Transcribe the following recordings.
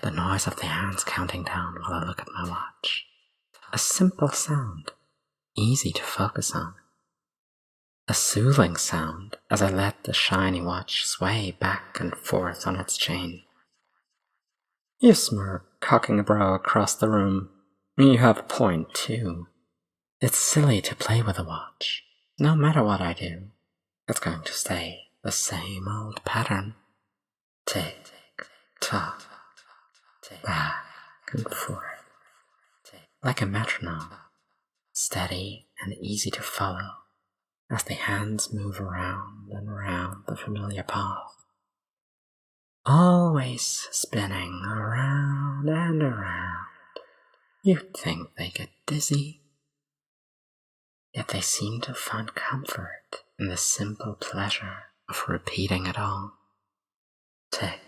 the noise of the hands counting down while I look at my watch. A simple sound, easy to focus on. A soothing sound as I let the shiny watch sway back and forth on its chain. You smirk, cocking a brow across the room. You have a point, too. It's silly to play with a watch. No matter what I do, it's going to stay the same old pattern. Tick, tock, back and forth. Like a metronome, steady and easy to follow as the hands move around and around the familiar path. Always spinning around and around. You'd think they get dizzy, yet they seem to find comfort in the simple pleasure of repeating it all. Tick,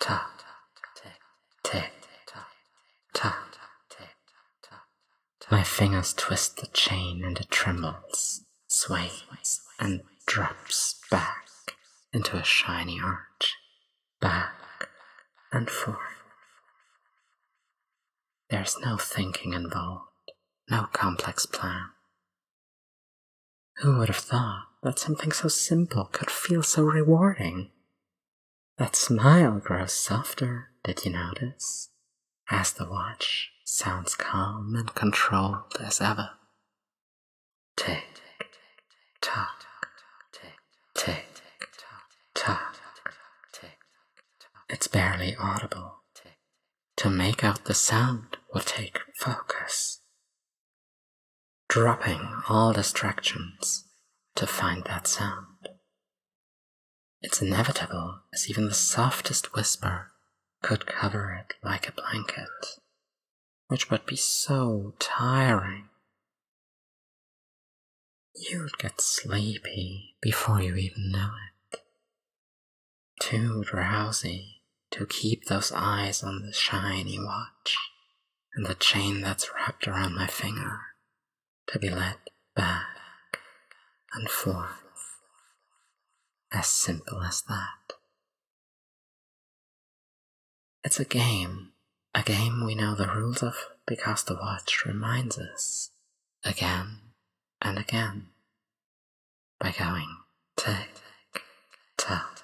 tock, tick, tock. My fingers twist the chain and it trembles, sways, and drops back into a shiny arch, back and forth. There's no thinking involved, no complex plan. Who would have thought that something so simple could feel so rewarding? That smile grows softer, did you notice? As the watch sounds calm and controlled as ever. Tick, tock, tick, tock. It's barely audible. To make out the sound will take focus. Dropping all distractions to find that sound. It's inevitable, as even the softest whisper could cover it like a blanket, which would be so tiring. You'd get sleepy before you even know it. Too drowsy to keep those eyes on the shiny watch and the chain that's wrapped around my finger to be led back and forth. As simple as that. It's a game we know the rules of because the watch reminds us again and again by going tick, tock,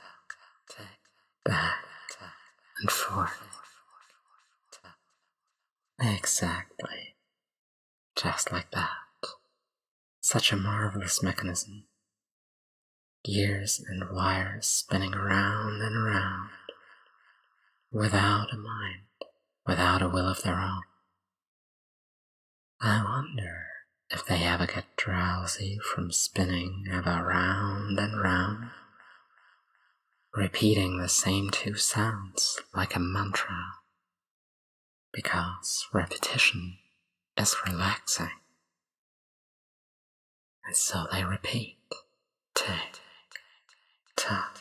back and forth. Exactly. Just like that. Such a marvelous mechanism. Gears and wires spinning around and around, without a mind, without a will of their own. I wonder if they ever get drowsy from spinning ever round and round, repeating the same two sounds like a mantra, because repetition is relaxing. And so they repeat, tick, tock,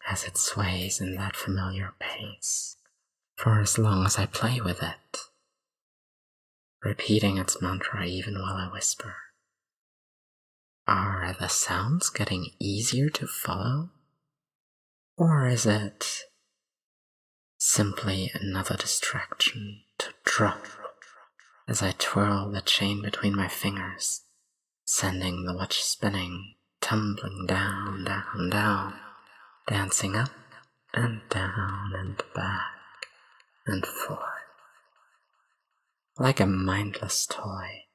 as it sways in that familiar pace, for as long as I play with it, repeating its mantra even while I whisper. Are the sounds getting easier to follow? Or is it simply another distraction to drop as I twirl the chain between my fingers, sending the watch spinning, tumbling down, down, down, dancing up and down and back and forth, like a mindless toy,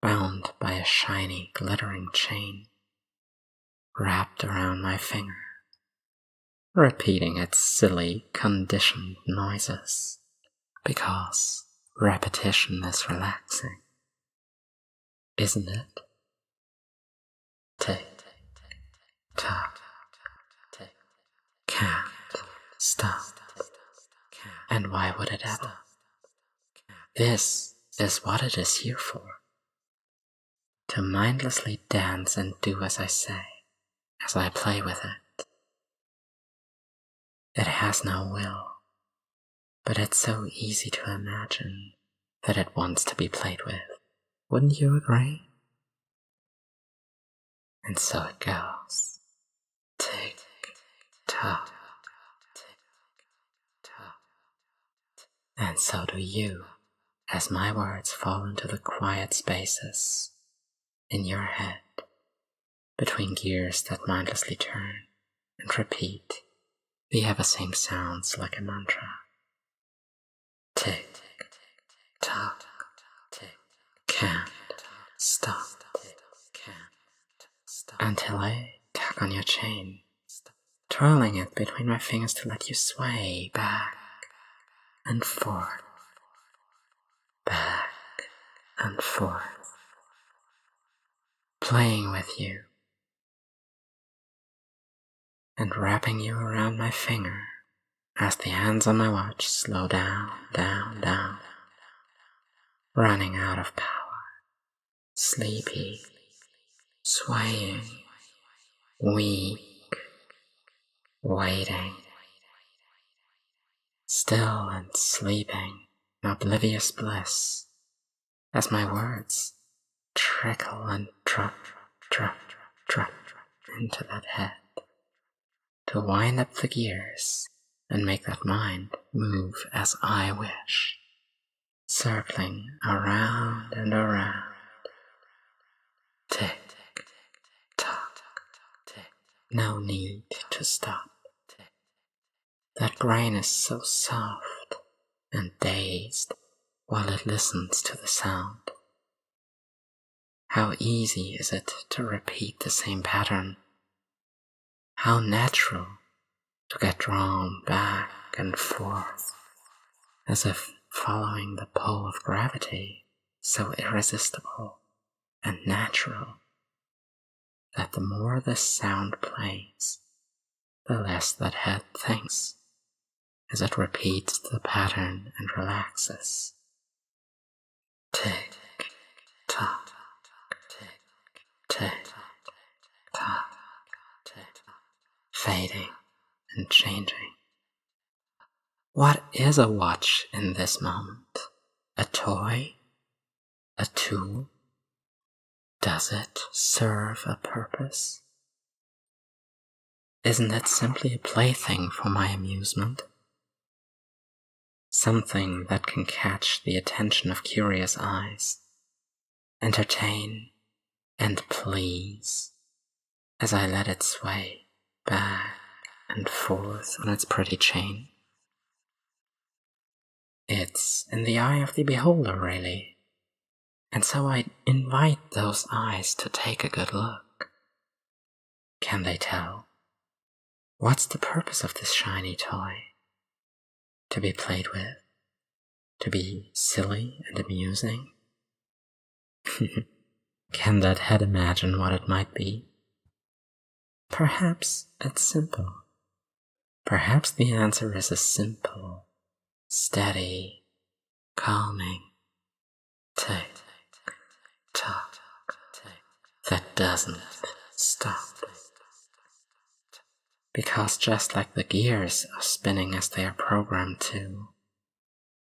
bound by a shiny, glittering chain, wrapped around my finger, repeating its silly, conditioned noises, because repetition is relaxing, isn't it? Tick, tock, can't stop. And why would it ever? This is what it is here for. To mindlessly dance and do as I say, as I play with it. It has no will, but it's so easy to imagine that it wants to be played with. Wouldn't you agree? And so it goes. Tick, tock, And so do you, as my words fall into the quiet spaces in your head, between gears that mindlessly turn and repeat the ever same sounds like a mantra. Tick, tock, tick, can't stop, until I tug on your chain, twirling it between my fingers to let you sway back and forth, back and forth, playing with you and wrapping you around my finger as the hands on my watch slow down, down, down, running out of power, sleepy, swaying, weak, waiting, still and sleeping in oblivious bliss, as my words trickle and drop, drop, drop into that head, to wind up the gears and make that mind move as I wish, circling around and around. Tick, tock, tick, no need to stop. That brain is so soft and dazed while it listens to the sound. How easy is it to repeat the same pattern? How natural to get drawn back and forth, as if following the pull of gravity, so irresistible and natural that the more this sound plays, the less that head thinks, as it repeats the pattern and relaxes. Tick, tock, tick, tick, tock, tick, fading and changing. What is a watch in this moment? A toy? A tool? Does it serve a purpose? Isn't it simply a plaything for my amusement? Something that can catch the attention of curious eyes, entertain and please, as I let it sway back and forth on its pretty chain. It's in the eye of the beholder, really, and so I invite those eyes to take a good look. Can they tell? What's the purpose of this shiny toy? To be played with? To be silly and amusing? Can that head imagine what it might be? Perhaps it's simple. Perhaps the answer is a simple, steady, calming tick, tock, that doesn't stop. Because just like the gears are spinning as they are programmed to,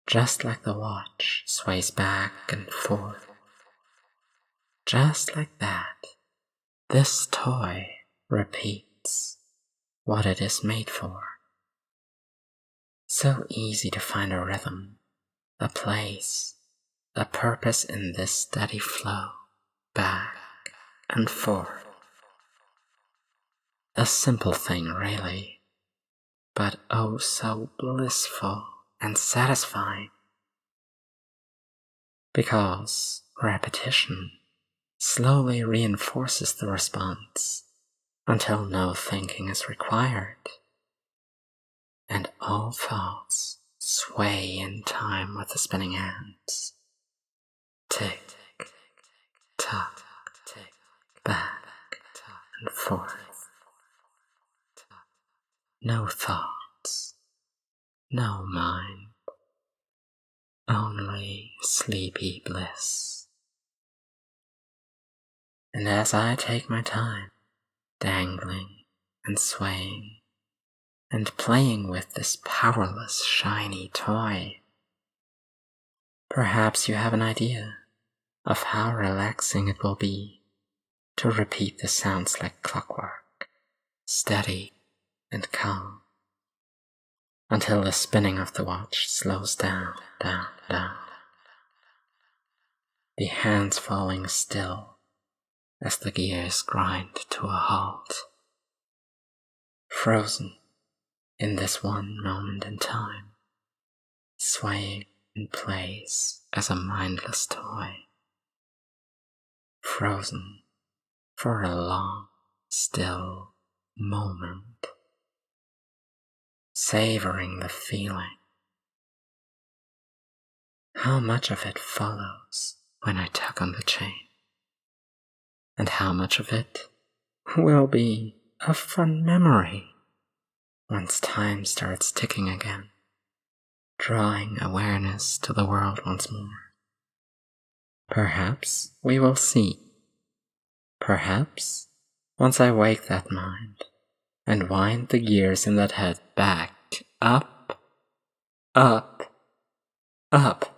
just like the watch sways back and forth, just like that, this toy repeats what it is made for. So easy to find a rhythm, a place, a purpose in this steady flow, back and forth. A simple thing, really, but oh so blissful and satisfying. Because repetition slowly reinforces the response until no thinking is required, and all thoughts sway in time with the spinning hands. Tick, tock, tick, back and forth. No thoughts, no mind, only sleepy bliss. And as I take my time, dangling and swaying, and playing with this powerless, shiny toy, perhaps you have an idea of how relaxing it will be to repeat the sounds like clockwork, steady and calm, until the spinning of the watch slows down. The hands falling still as the gears grind to a halt. Frozen in this one moment in time, swaying in place as a mindless toy. Frozen for a long, still moment, savoring the feeling. How much of it follows when I tug on the chain, and how much of it will be a fun memory once time starts ticking again, drawing awareness to the world once more. Perhaps we will see. Perhaps once I wake that mind and wind the gears in that head back up, up, up,